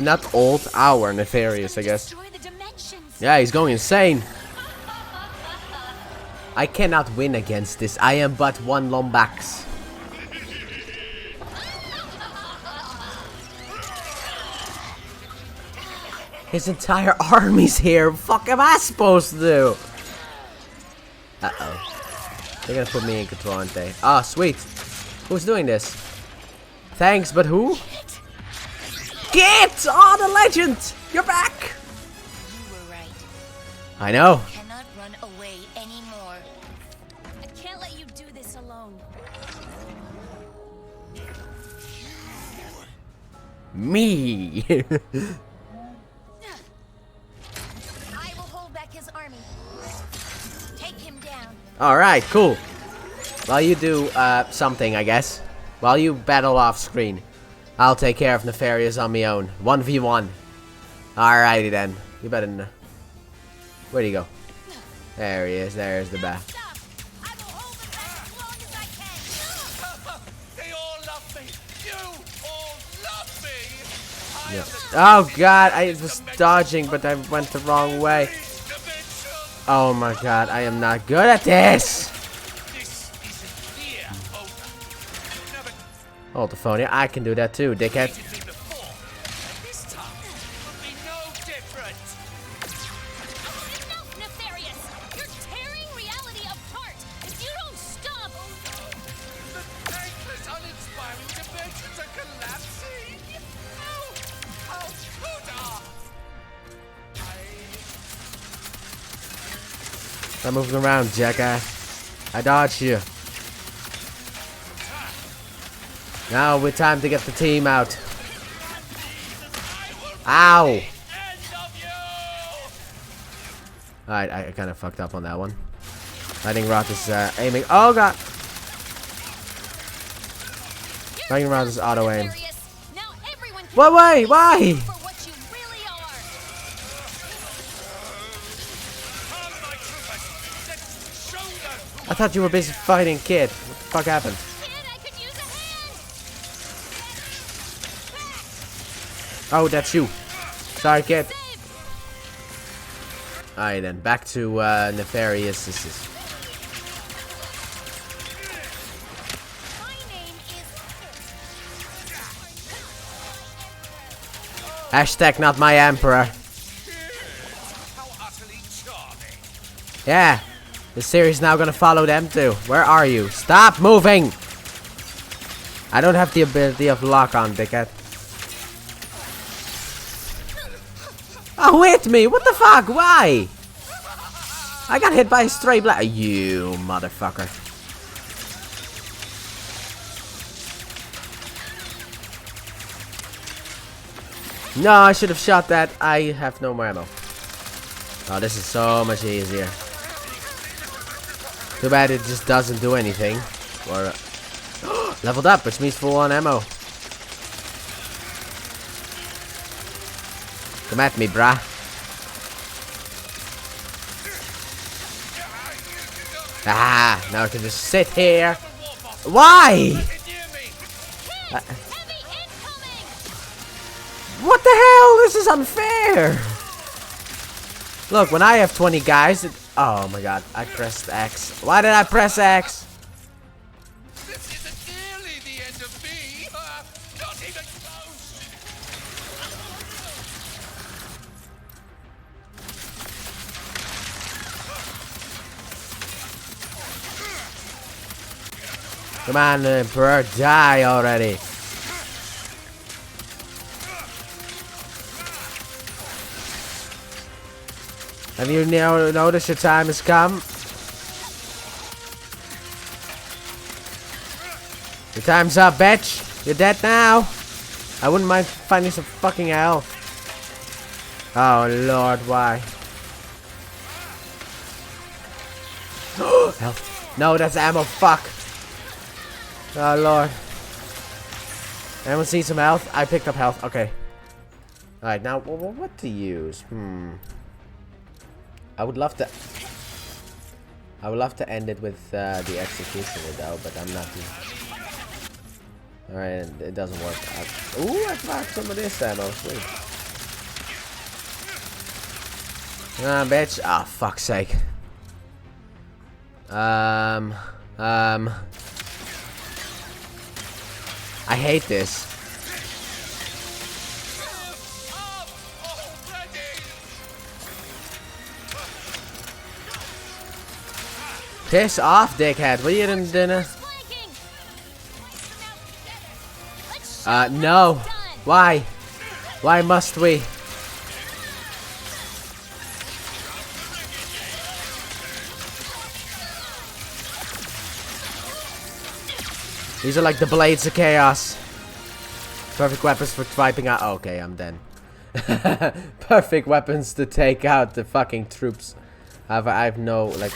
Not old, our Nefarious, I guess. Yeah, he's going insane. I cannot win against this. I am but one Lombax. His entire army's here. Fuck am I supposed to do? Uh-oh. They're gonna put me in control, aren't they? Ah, sweet. Who's doing this? Thanks, but who? Git! Oh, the legend! You're back! You were right. I know. I cannot run away anymore. I can't let you do this alone. Me! I will hold back his army. Take him down. Alright, cool. While you do, something, I guess. While you battle off screen. I'll take care of Nefarious on my own. 1v1. Alrighty then. You better know. Where'd he go? There he is. There's the bat. I will hold him back as long as I can. They all love me. You all love me. I Yeah. am the Oh god, I was dodging, but I went the wrong way. dimension. Oh my god, I am not good at this. This is a clear owner. Never Hold the phone. Yeah, I can do that too, dickhead. defeated me before. This time will be no different. Enough, Nefarious! You're tearing reality apart! If you don't stop... The thankless, uninspiring dimensions are collapsing. How could I? Stop moving around, jackass. I dodged you. Now we're time to get the team out. Ow! End of you. Alright, I kind of fucked up on that one. Lightning Rod is aiming. Oh god! Lightning Rod is auto aim. Nefarious. Now everyone can What way? Why? for what you really are! Come, my troopers. Let's show them who I thought you were busy fighting Kid. What the fuck happened? Kid, I could use a hand! Oh, that's you. Sorry, Kid. Save! Alright then, back to Nefarious. My name is... Hashtag not my emperor. how utterly charming. Yeah. The series now gonna follow them too. Where are you? Stop moving! I don't have the ability of lock on, dickhead. Oh, hit me! What the fuck? Why? I got hit by a stray black. You motherfucker. No, I should have shot that. I have no more ammo. Oh, this is so much easier. Too bad it just doesn't do anything. Or leveled up, which means full on ammo. Come at me, brah. Ah, now I can just sit here. Why? Get near me. Heavy incoming! What the hell? This is unfair. Look, when I have 20 guys, oh my god, I pressed X. Why did I press X? This isn't nearly the end of me. Not even close. Come on, Emperor, die already. Have you now noticed your time has come? Your time's up, bitch. You're dead now. I wouldn't mind finding some fucking health. Oh lord, why? Health. No, that's ammo. Fuck. Oh lord. Anyone see some health? I picked up health. Okay. Alright, now what to use? I would love to end it with the executioner though, but I'm not. Alright, it doesn't work. Ooh, I got some of this ammo. Sweet. Bitch. Ah, fuck's sake. I hate this. Piss off, dickhead. What are you doing, dinner? No. Why? Why must we? These are like the blades of chaos. Perfect weapons for wiping out. Okay, I'm dead. Perfect weapons to take out the fucking troops. I've no like.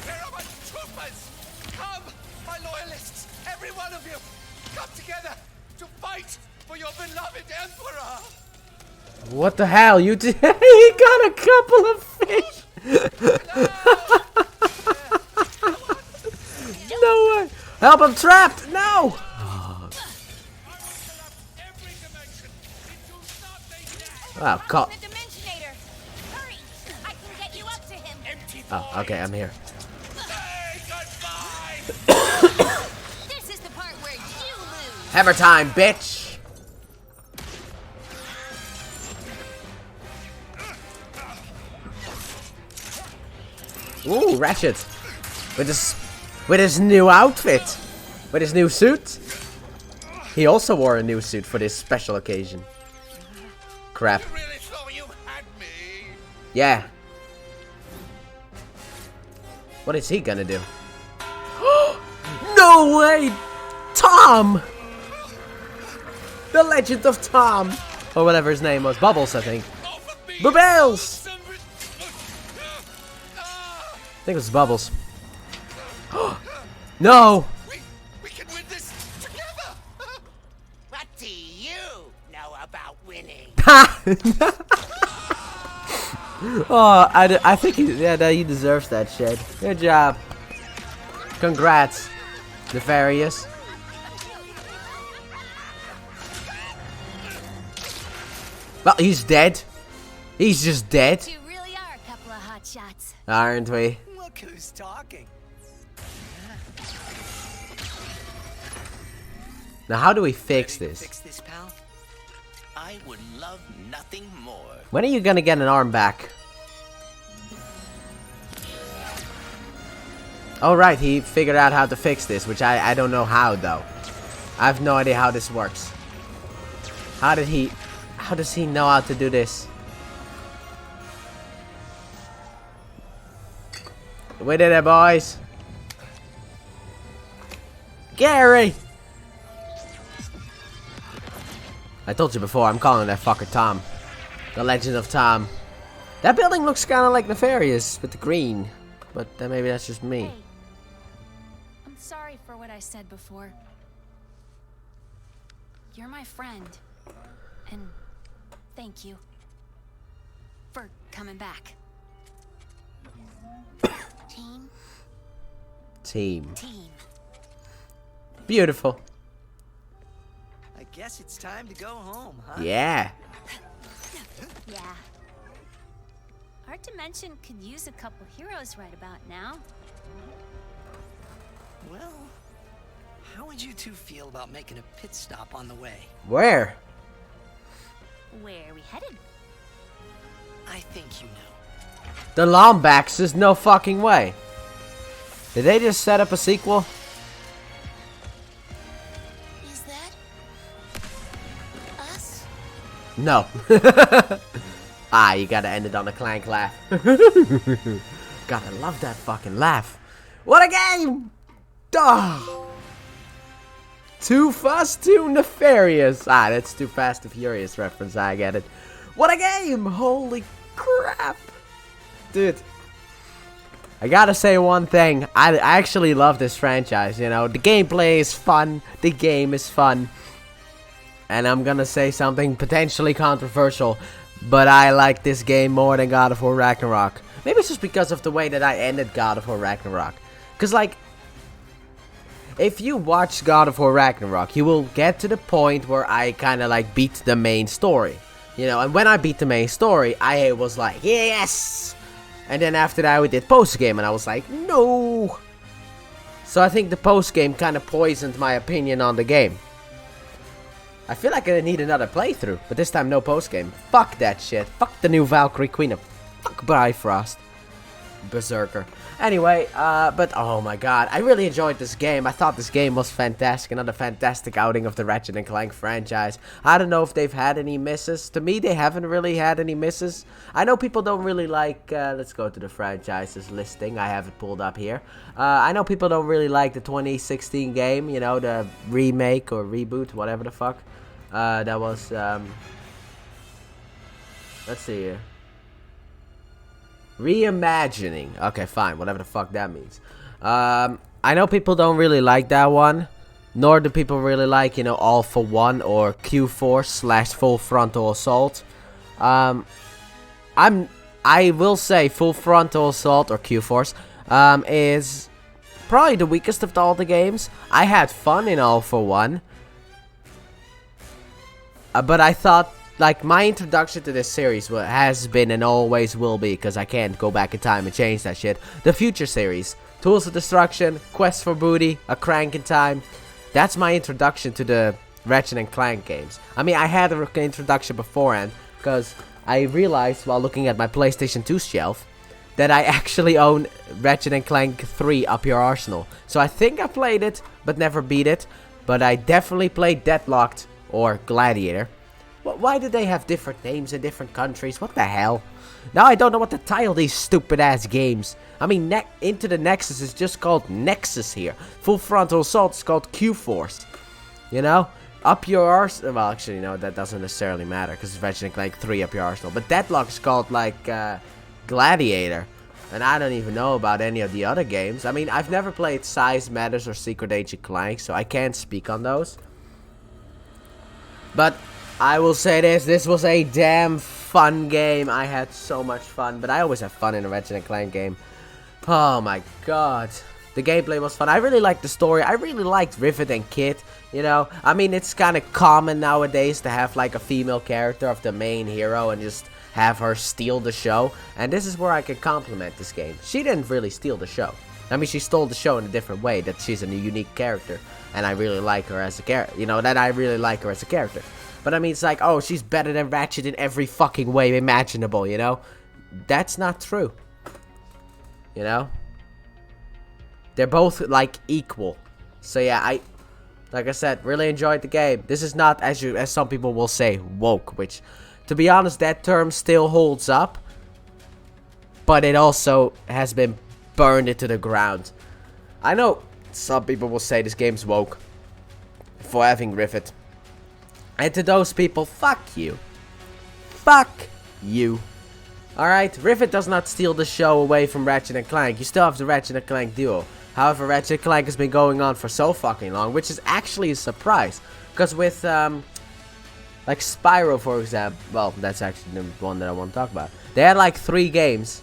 Where are my troopers? Come, my loyalists, every one of you, come together to fight for your beloved emperor. What the hell? You did? He got a couple of fish. No way! Help! I'm trapped! No! Oh, call. Oh, okay, I'm here. This is the part where you lose. Hammer time, bitch! Ooh, Ratchet. With his new outfit. With his new suit. He also wore a new suit for this special occasion. Crap. You really thought you had me? Yeah. What is he gonna do? No way! Tom! The Legend of Tom! Or whatever his name was. Bubbles, I think. Bubbles! I think it was Bubbles. No! We can win this together. What do you know about winning? Oh, I think he deserves that shit. Good job. Congrats, Nefarious. Well, he's dead. He's just dead. You really are a couple of hot shots. Aren't we? Look who's talking. Now, how do we fix Ready to this? Fix this, pal? I would love nothing more. When are you gonna get an arm back? Oh, right, he figured out how to fix this, which I don't know how, though. I have no idea how this works. How does he know how to do this? We did it, boys. Gary! I told you before, I'm calling that fucker Tom. The Legend of Tom. That building looks kind of like Nefarious with the green. But then maybe that's just me. Hey, I'm sorry for what I said before. You're my friend. And thank you for coming back. Team. Team. Team. Beautiful. I guess it's time to go home, huh? Yeah. Yeah. Our dimension could use a couple heroes right about now. Well, how would you two feel about making a pit stop on the way? Where? Where are we headed? I think you know. The Lombacks, there's no fucking way. Did they just set up a sequel? Is that us? No. Ah, you gotta end it on a Clank laugh. God, I love that fucking laugh. What a game! Duh! Too Fast, Too Nefarious. Ah, that's Too Fast, Too Furious reference. I get it. What a game! Holy crap! Dude. I gotta say one thing. I actually love this franchise, you know. The gameplay is fun. The game is fun. And I'm gonna say something potentially controversial. But I like this game more than God of War Ragnarok. Maybe it's just because of the way that I ended God of War Ragnarok. Because, like, if you watch God of War Ragnarok, you will get to the point where I kind of, like, beat the main story. You know, and when I beat the main story, I was like, yes! And then after that we did post-game and I was like, no! So I think the post-game kind of poisoned my opinion on the game. I feel like I need another playthrough, but this time no post-game. Fuck that shit. Fuck the new Valkyrie Queen of... Fuck Bifrost. Berserker. Anyway, but oh my god, I really enjoyed this game. I thought this game was fantastic. Another fantastic outing of the Ratchet and Clank franchise. I don't know if they've had any misses. To me, they haven't really had any misses. I know people don't really like, let's go to the franchises listing. I have it pulled up here. I know people don't really like the 2016 game, you know, the remake or reboot, whatever the fuck. That was, let's see here. Reimagining. Okay, fine. Whatever the fuck that means. I know people don't really like that one. Nor do people really like, you know, All for One or Q-Force / Full Frontal Assault. I will say Full Frontal Assault or Q-Force is probably the weakest of all the games. I had fun in All for One. But I thought, like, my introduction to this series has been and always will be, because I can't go back in time and change that shit, the Future series. Tools of Destruction, Quest for Booty, A Crank in Time. That's my introduction to the Ratchet and Clank games. I mean, I had an introduction beforehand, because I realized while looking at my PlayStation 2 shelf that I actually own Ratchet and Clank 3 Up Your Arsenal. So I think I played it, but never beat it. But I definitely played Deadlocked or Gladiator. Why do they have different names in different countries? What the hell? Now I don't know what to title these stupid ass games. I mean, Into the Nexus is just called Nexus here. Full Frontal Assault is called Q-Force. You know? Up Your Arsenal. Well, actually, no, that doesn't necessarily matter because it's Ratchet & Clank 3 Up Your Arsenal. But Deadlock is called, like, Gladiator. And I don't even know about any of the other games. I mean, I've never played Size Matters or Secret Agent Clank, so I can't speak on those. But I will say this was a damn fun game. I had so much fun, but I always have fun in a Ratchet & Clank game. Oh my god. The gameplay was fun. I really liked the story. I really liked Rivet and Kit, you know. I mean, it's kind of common nowadays to have like a female character of the main hero and just have her steal the show. And this is where I can compliment this game. She didn't really steal the show. I mean, she stole the show in a different way, that she's a unique character. And I really like her as a character. You know, that I really like her as a character. But I mean, it's like, oh, she's better than Ratchet in every fucking way imaginable, you know? That's not true. You know? They're both, like, equal. So yeah, like I said, really enjoyed the game. This is not, as some people will say, woke. Which, to be honest, that term still holds up. But it also has been burned into the ground. I know some people will say this game's woke for having Rivet. And to those people, fuck you. Fuck you. Alright, Rivet does not steal the show away from Ratchet & Clank. You still have the Ratchet & Clank duo. However, Ratchet & Clank has been going on for so fucking long, which is actually a surprise. Because with, like Spyro, for example, well, that's actually the one that I want to talk about. They had like 3 games.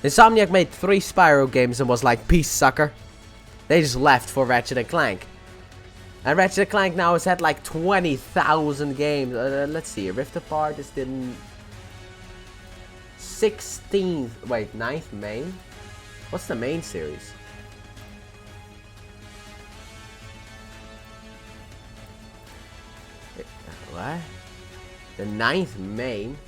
Insomniac made 3 Spyro games and was like, peace, sucker. They just left for Ratchet & Clank. And Ratchet & Clank now has had like 20,000 games. Let's see. Rift Apart is the 16th. Wait, 9th main? What's the main series? What? The 9th main?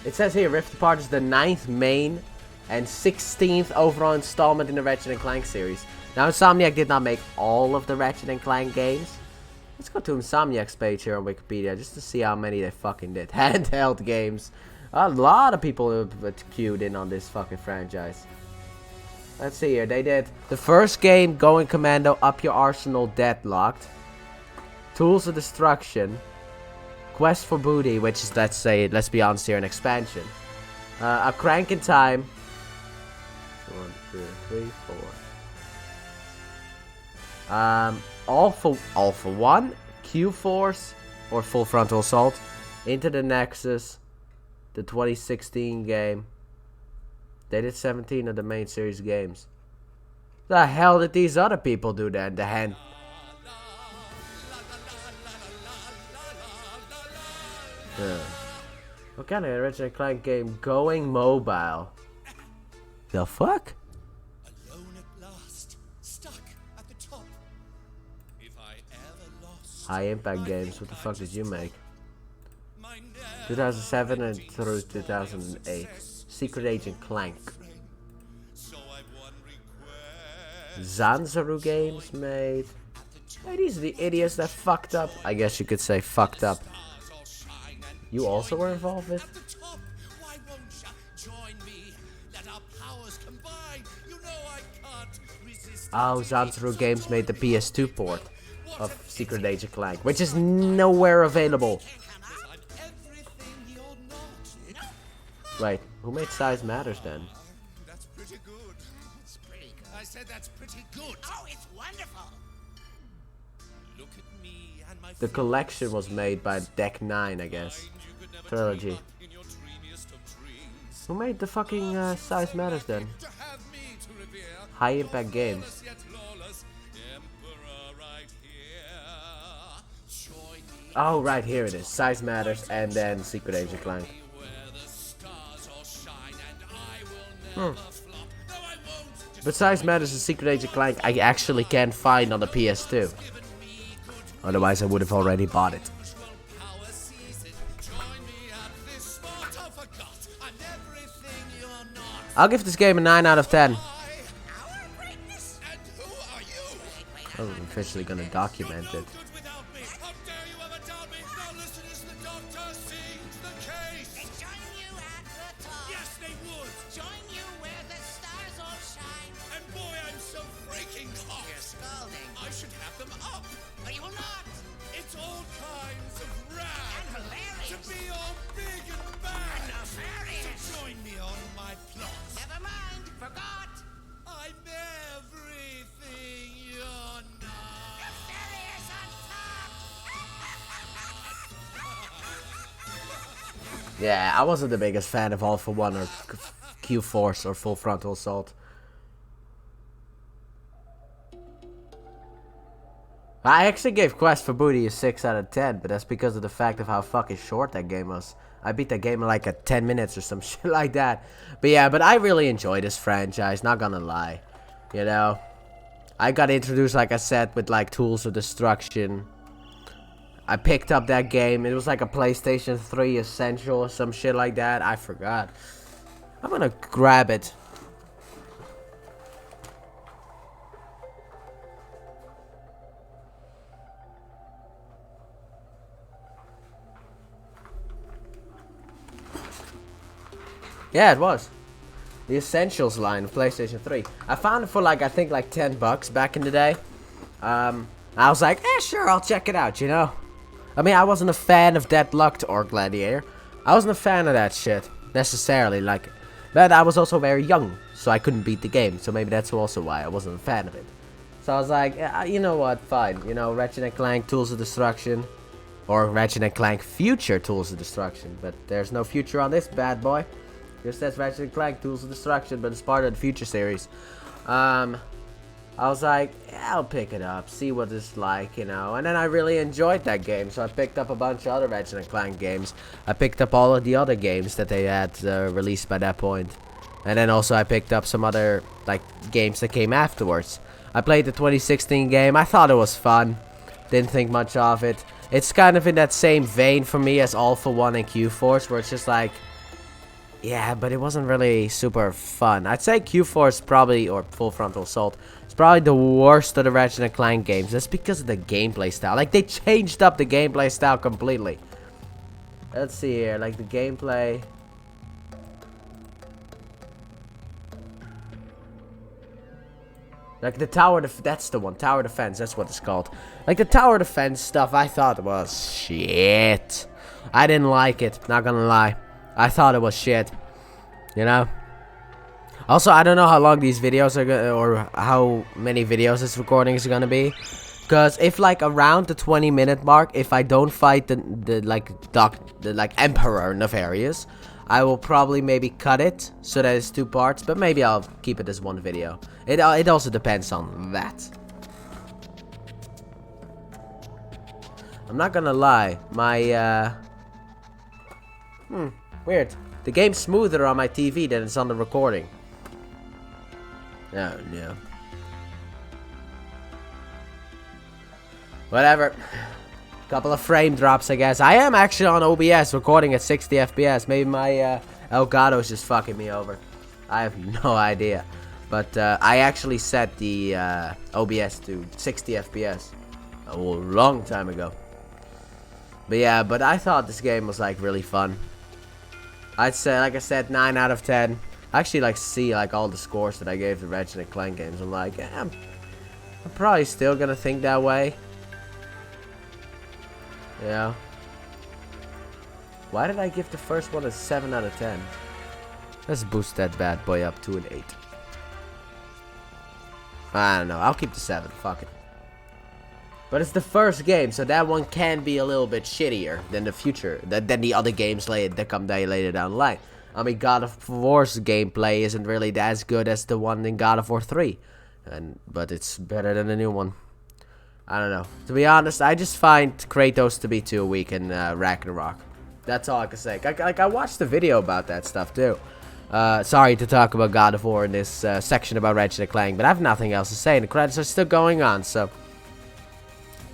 It says here Rift Apart is the 9th main and 16th overall installment in the Ratchet & Clank series. Now, Insomniac did not make all of the Ratchet & Clank games. Let's go to Insomniac's page here on Wikipedia just to see how many they fucking did. Handheld games. A lot of people have queued in on this fucking franchise. Let's see here. They did the first game, Going Commando, Up Your Arsenal, Deadlocked. Tools of Destruction. Quest for Booty, which is, let's be honest here, an expansion. A Crank in Time. 1, 2, 3, 4. All for One, Q-Force, or Full Frontal Assault, Into the Nexus, the 2016 game. They did 17 of the main series games. The hell did these other people do then? What kind of Ratchet Clank game going mobile? The fuck? Alone at last, stuck at the top. If I ever lost High impact my games. What the fuck did you make? my 2007 and through 2008. Secret Agent Clank. so I've one request. Zanzaru Games made. Hey, these are the idiots that fucked up. I guess you could say fucked up. Stars all shine and You also were involved with? at the top. Why won't ya join me? Let our powers combine. You know I can't resist. Oh, Zanzaru Games made the PS2 port of Secret Agent Clank, which is nowhere available. I'm everything you're not. Wait, who made Size Matters then? That's pretty good. It's pretty good. I said that's pretty good. Oh, it's wonderful. Look at me and my The collection was made by Deck 9, I guess. friend. You could never Trilogy. dream up in your dreamiest of dreams. Who made the fucking Size Matters then? To have me to revere. High Impact Games. Flawless yet lawless emperor right here. Join me Oh, right, here it is. Size Matters and then Secret Agent Clank. where the stars all shine and I will never flop. No, I won't. Just But Size Matters and Secret Agent Clank I actually can't find on the PS2. Otherwise I would have already bought it. usual power sees it. Join me at this spot. I forgot. I'm everything you're not. I'll give this game a 9 out of 10. Our greatness. And who are you? I'm officially gonna document it. Good without me. How dare you ever doubt me? Now listen as the doctor sings the case. Join you at the top. Yes, they would. Join you where the stars all shine. And boy, I'm so freaking hot. You're scalding. I should have them up. But you will not. It's all kinds of rad. And hilarious. To be all big and bad. Nefarious. Join me on my plot. Never mind. Forgot. I'm everything you're not. Nefarious on top. Yeah, I wasn't the biggest fan of All for One or Q-Force or Full Frontal Assault. I actually gave Quest for Booty a 6 out of 10, but that's because of the fact of how fucking short that game was. I beat that game in like 10 minutes or some shit like that. But yeah, but I really enjoy this franchise, not gonna lie. You know? I got introduced, like I said, with like Tools of Destruction. I picked up that game. It was like a PlayStation 3 Essential or some shit like that. I forgot. I'm gonna grab it. Yeah, it was. The Essentials line of PlayStation 3. I found it for like, I think like $10 back in the day. I was like, sure, I'll check it out, you know? I mean, I wasn't a fan of Deadlocked or Gladiator. I wasn't a fan of that shit, necessarily, like... But I was also very young, so I couldn't beat the game, so maybe that's also why I wasn't a fan of it. So I was like, you know what, fine. You know, Ratchet & Clank Tools of Destruction. Or Ratchet & Clank Future Tools of Destruction. But there's no future on this bad boy. Just says Ratchet & Clank Tools of Destruction, but it's part of the Future series. I was like, yeah, I'll pick it up, see what it's like, you know. And then I really enjoyed that game, so I picked up a bunch of other Ratchet & Clank games. I picked up all of the other games that they had released by that point. And then also I picked up some other, like, games that came afterwards. I played the 2016 game. I thought it was fun. Didn't think much of it. It's kind of in that same vein for me as All for One and Q-Force, where it's just like... Yeah, but it wasn't really super fun. I'd say Q-Force probably, or Full Frontal Assault, it's probably the worst of the Ratchet & Clank games. That's because of the gameplay style. Like, they changed up the gameplay style completely. Let's see here, like the gameplay... Like the tower that's the one, tower defense, that's what it's called. Like the tower defense stuff, I thought it was shit. I didn't like it, not gonna lie. I thought it was shit, you know. Also, I don't know how long these videos are gonna, or how many videos this recording is gonna be. Cause if like around the 20-minute mark, if I don't fight the Emperor Nefarious, I will probably maybe cut it so that it's 2 parts, but maybe I'll keep it as 1 video. It also depends on that. I'm not gonna lie, my Weird. The game's smoother on my TV than it's on the recording. Oh, no. Whatever. Couple of frame drops, I guess. I am actually on OBS recording at 60 FPS. Maybe my Elgato's just fucking me over. I have no idea. But I actually set the OBS to 60 FPS a long time ago. But yeah, but I thought this game was like really fun. I'd say, like I said, 9 out of 10. I actually like see like all the scores that I gave the Ratchet Clank games. I'm like, yeah, I'm probably still gonna think that way. Yeah. Why did I give the first one a 7 out of 10? Let's boost that bad boy up to an 8. I don't know. I'll keep the 7. Fuck it. But it's the first game, so that one can be a little bit shittier than the future, than the other games that come later down the line. I mean, God of War's gameplay isn't really as good as the one in God of War 3, but it's better than the new one. I don't know. To be honest, I just find Kratos to be too weak in Ragnarok. That's all I can say. I watched the video about that stuff too. Sorry to talk about God of War in this section about Ratchet Clank, but I have nothing else to say, and the credits are still going on, so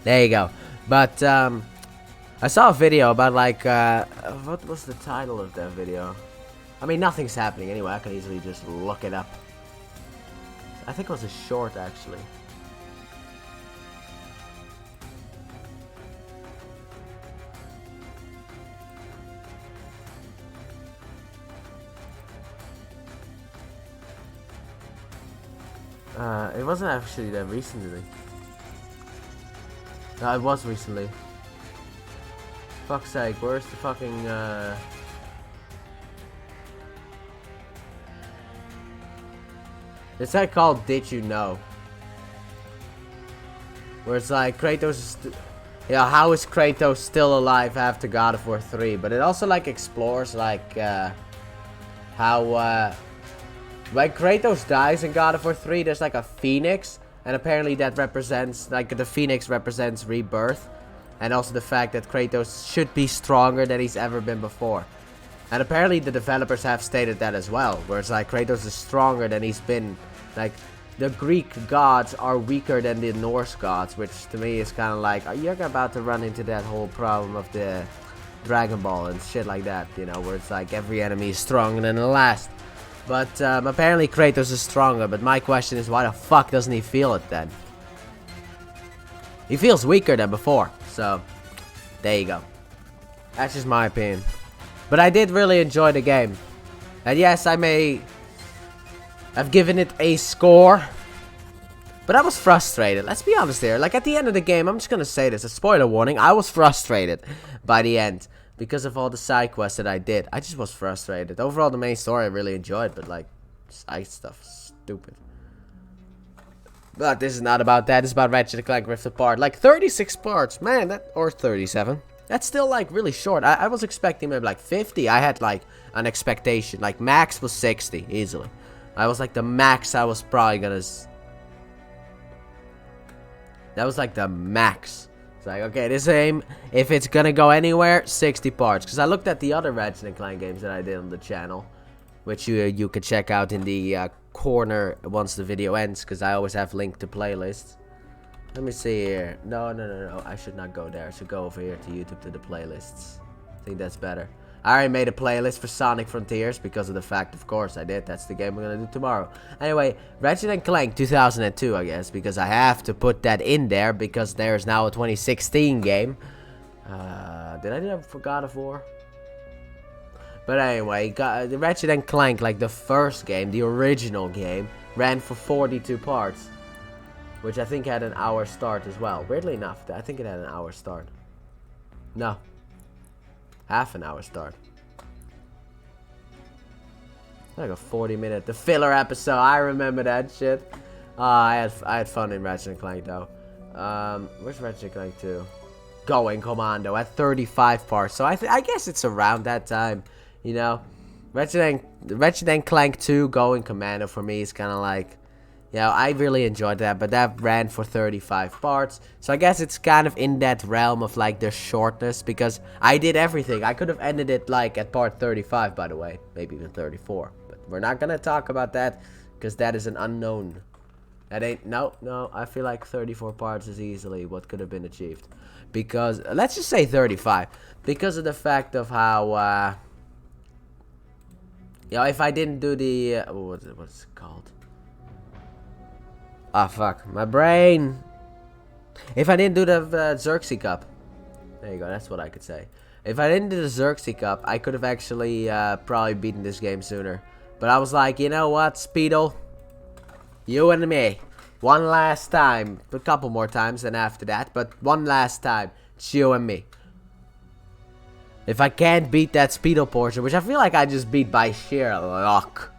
there you go. But I saw a video about like what was the title of that video? I mean, nothing's happening anyway. I can easily just look it up. I think it was a short actually. It wasn't actually that recently. No, it was recently. Fuck's sake, where's the fucking, It's like called Did You Know? Where it's like, Kratos is how is Kratos still alive after God of War 3? But it also like explores like, how, when Kratos dies in God of War 3, there's like a phoenix, and apparently that represents, like the phoenix represents rebirth, and also the fact that Kratos should be stronger than he's ever been before. And apparently the developers have stated that as well, where it's like Kratos is stronger than he's been, like the Greek gods are weaker than the Norse gods, which to me is kind of like, you're about to run into that whole problem of the Dragon Ball and shit like that, you know, where it's like every enemy is stronger than the last. But apparently Kratos is stronger, but my question is, why the fuck doesn't he feel it then? He feels weaker than before, so there you go. That's just my opinion. But I did really enjoy the game. And yes, I may have given it a score, but I was frustrated. Let's be honest here. Like at the end of the game, I'm just gonna say this, a spoiler warning, I was frustrated by the end. Because of all the side quests that I did. I just was frustrated. Overall, the main story I really enjoyed, but like, side stuff, stupid. But this is not about that. It's about Ratchet Clank Rift Apart. Like 36 parts, man, or 37. That's still like really short. I was expecting maybe like 50. I had like an expectation. Like max was 60, easily. I was like the max I was probably gonna... That was like the max. It's like, okay, this game, if it's gonna go anywhere, 60 parts. Because I looked at the other Ratchet & Clank games that I did on the channel, which you could check out in the corner once the video ends, because I always have linked to playlists. Let me see here. No. I should not go there. I should go over here to YouTube to the playlists. I think that's better. I already made a playlist for Sonic Frontiers because of the fact, of course, I did. That's the game we're gonna do tomorrow. Anyway, Ratchet & Clank 2002, I guess, because I have to put that in there because there's now a 2016 game. Did I do that for God of War? But anyway, the Ratchet & Clank, like the first game, the original game, ran for 42 parts. Which I think had an hour start as well. Weirdly enough, I think it had an hour start. No. Half an hour start. Like a 40-minute, the filler episode. I remember that shit. I had fun in Ratchet & Clank though. Where's Ratchet & Clank 2? Going Commando at 35 parts. So I guess it's around that time, you know. Ratchet & Clank 2 Going Commando for me is kind of like, Yeah, I really enjoyed that, but that ran for 35 parts. So I guess it's kind of in that realm of like the shortness, because I did everything. I could have ended it like at part 35, by the way, maybe even 34. But we're not gonna talk about that, because that is an unknown. That ain't, no, I feel like 34 parts is easily what could have been achieved. Because, let's just say 35. Because of the fact of how, you know, if I didn't do the, what's it called? Ah, fuck. My brain. If I didn't do the Xerxes Cup. There you go. That's what I could say. If I didn't do the Xerxes Cup, I could have actually probably beaten this game sooner. But I was like, you know what, Speedle? You and me. One last time. A couple more times than after that. But one last time. It's you and me. If I can't beat that Speedle portion, which I feel like I just beat by sheer luck.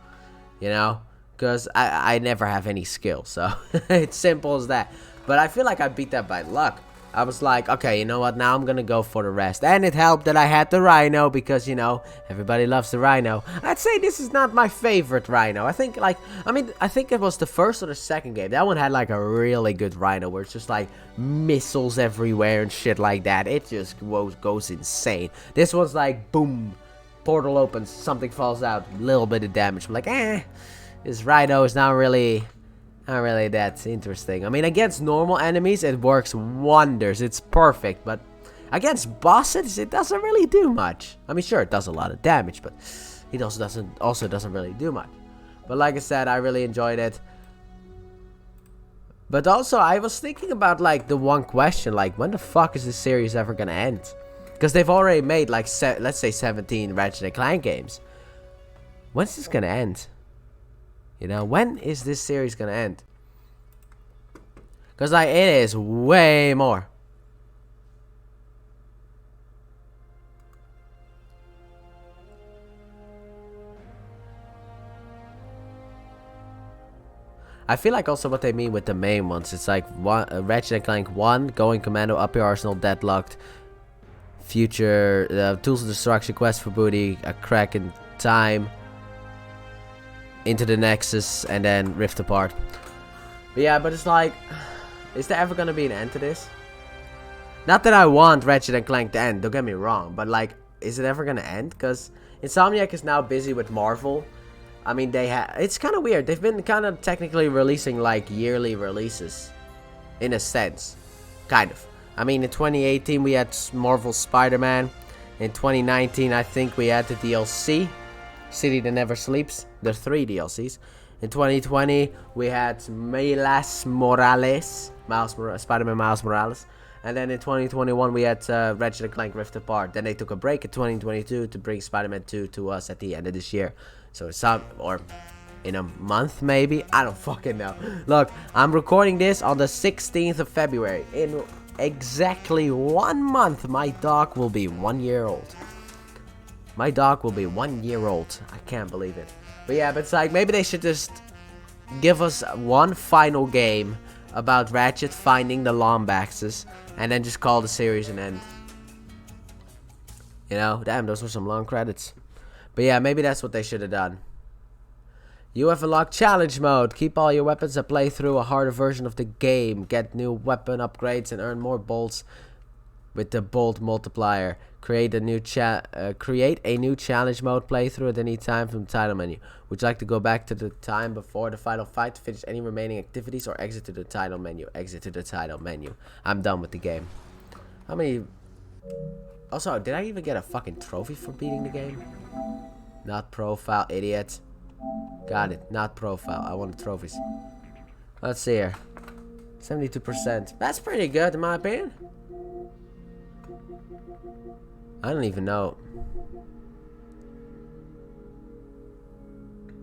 You know? Because I never have any skill, so it's simple as that. But I feel like I beat that by luck. I was like, okay, you know what, now I'm gonna go for the rest. And it helped that I had the Rhino, because, you know, everybody loves the Rhino. I'd say this is not my favorite Rhino. I think, like, I think it was the first or the second game. That one had, like, a really good Rhino, where it's just, like, missiles everywhere and shit like that. It just goes insane. This one's like, boom, portal opens, something falls out, little bit of damage. I'm like, this Rhino is not really that interesting. I mean, against normal enemies, it works wonders. It's perfect, but against bosses, it doesn't really do much. I mean, sure, it does a lot of damage, but it also doesn't really do much. But like I said, I really enjoyed it. But also, I was thinking about, like, the one question, like, when the fuck is this series ever gonna end? Because they've already made, like, let's say 17 Ratchet Clank games. When's this gonna end? You know, when is this series gonna end? Because, like, it is way more. I feel like also what they mean with the main ones. It's like Ratchet Clank 1, Going Commando, Up Your Arsenal, Deadlocked, Future, Tools of Destruction, Quest for Booty, A Crack in Time, Into the Nexus, and then Rift Apart. But yeah, but it's like, is there ever gonna be an end to this? Not that I want Ratchet and Clank to end, don't get me wrong, but like, is it ever gonna end? Because Insomniac is now busy with Marvel. I mean, it's kind of weird. They've been kind of technically releasing like yearly releases, in a sense, kind of. I mean, in 2018 we had Marvel Spider-Man. In 2019, I think we had the DLC, City That Never Sleeps. The 3 DLCs. In 2020, we had Miles Morales, Spider-Man Miles Morales. And then in 2021, we had Ratchet & Clank Rift Apart. Then they took a break in 2022 to bring Spider-Man 2 to us at the end of this year. So or in a month, maybe? I don't fucking know. Look, I'm recording this on the 16th of February. In exactly 1 month, my dog will be 1 year old. My dog will be 1 year old. I can't believe it. But yeah, but it's like, maybe they should just give us one final game about Ratchet finding the Lombaxes, and then just call the series an end. You know, damn, those were some long credits. But yeah, maybe that's what they should have done. You have unlocked challenge mode. Keep all your weapons and play through a harder version of the game. Get new weapon upgrades and earn more bolts with the bolt multiplier. Create a new challenge mode playthrough at any time from the title menu. Would you like to go back to the time before the final fight to finish any remaining activities, or exit to the title menu? Exit to the title menu. I'm done with the game. How many... Also, did I even get a fucking trophy for beating the game? Not profile, idiot. Got it. Not profile. I want the trophies. Let's see here. 72%. That's pretty good in my opinion. I don't even know.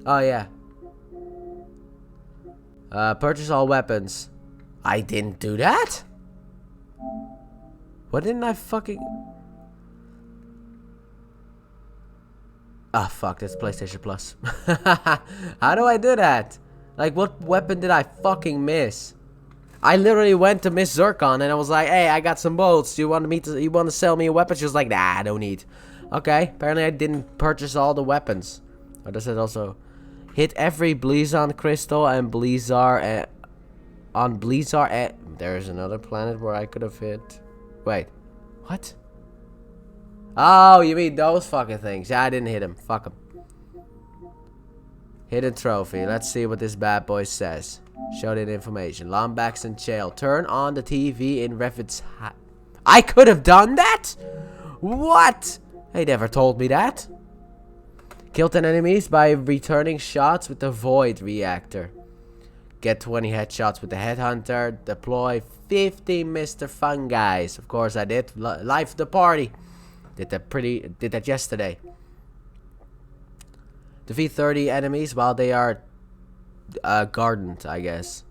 Oh, yeah. Purchase all weapons. I didn't do that? What didn't I fucking... Ah, fuck, that's PlayStation Plus. How do I do that? Like, what weapon did I fucking miss? I literally went to Miss Zircon and I was like, hey, I got some bolts. You want to sell me a weapon? She was like, nah, I don't need. Okay, apparently I didn't purchase all the weapons. Or does it also... Hit every Blizon crystal and Blizar on Blizar. There's another planet where I could have hit. Wait, what? Oh, you mean those fucking things? Yeah, I didn't hit him. Fuck him. Hidden trophy. Let's see what this bad boy says. Show that information. Lombax and jail. Turn on the TV in Revit's hat. I could have done that? What? They never told me that. Kill 10 enemies by returning shots with the Void Reactor. Get 20 headshots with the Headhunter. Deploy 50 Mr. Fun Guys. Of course I did. Life the party. Did that yesterday. Defeat 30 enemies while they are gardened, I guess.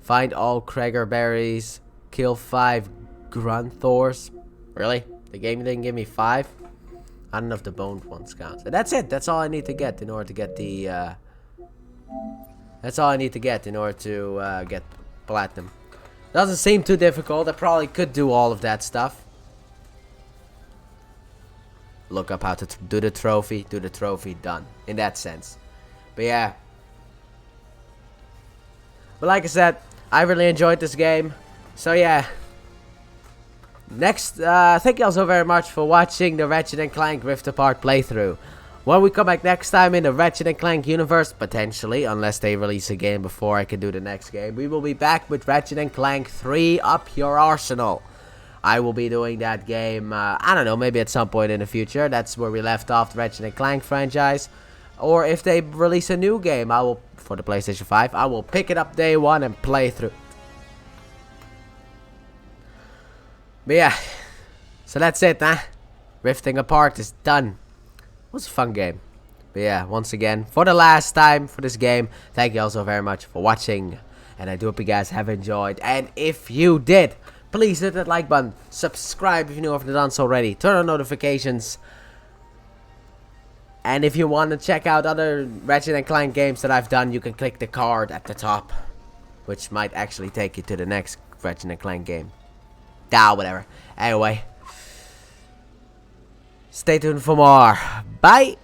Find all Krager berries. Kill 5 Grunthors. Really? The game didn't give me 5? I don't know if the boned ones count. That's it. That's all I need to get in order to get the... that's all I need to get in order to get platinum. Doesn't seem too difficult. I probably could do all of that stuff. Look up how to do the trophy. Do the trophy. Done. In that sense. But yeah. But like I said, I really enjoyed this game. So yeah. Next, thank you all so very much for watching the Ratchet & Clank Rift Apart playthrough. When we come back next time in the Ratchet & Clank universe, potentially, unless they release a game before I can do the next game, we will be back with Ratchet & Clank 3 Up Your Arsenal. I will be doing that game, I don't know, maybe at some point in the future. That's where we left off the Ratchet & Clank franchise. Or if they release a new game, I will, for the PlayStation 5, I will pick it up day one and play through. But yeah, so that's it, huh? Rifting Apart is done. It was a fun game. But yeah, once again, for the last time for this game, thank you all so very much for watching. And I do hope you guys have enjoyed. And if you did, please hit that like button. Subscribe if you haven't done so already. Turn on notifications. And if you want to check out other Ratchet & Clank games that I've done, you can click the card at the top. Which might actually take you to the next Ratchet & Clank game. Whatever. Anyway. Stay tuned for more. Bye.